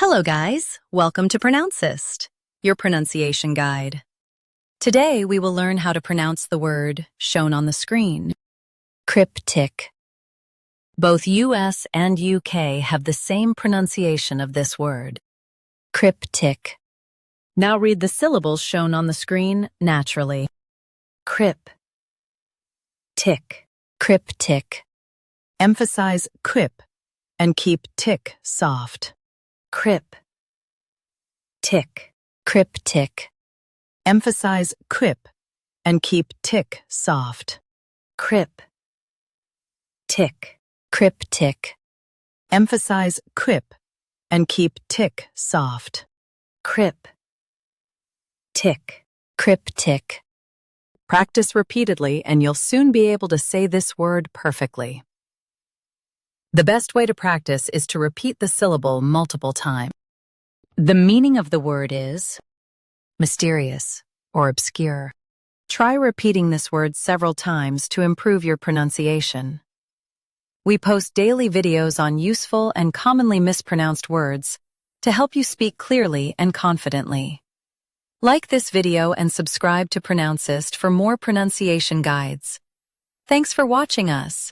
Hello guys, welcome to Pronouncist, your pronunciation guide. Today we will learn how to pronounce the word shown on the screen, CRYPTIC. Both US and UK have the same pronunciation of this word, CRYPTIC. Now read the syllables shown on the screen naturally. Crip, tick, CRYPTIC. Emphasize crip and keep tick soft. Crip, tick, CRYPTIC. Emphasize crip and keep tick soft. Crip, tick, CRYPTIC. Emphasize crip and keep tick soft. Crip, tick, CRYPTIC. Practice repeatedly and you'll soon be able to say this word perfectly. The best way to practice is to repeat the syllable multiple times. The meaning of the word is mysterious or obscure. Try repeating this word several times to improve your pronunciation. We post daily videos on useful and commonly mispronounced words to help you speak clearly and confidently. Like this video and subscribe to Pronouncist for more pronunciation guides. Thanks for watching us.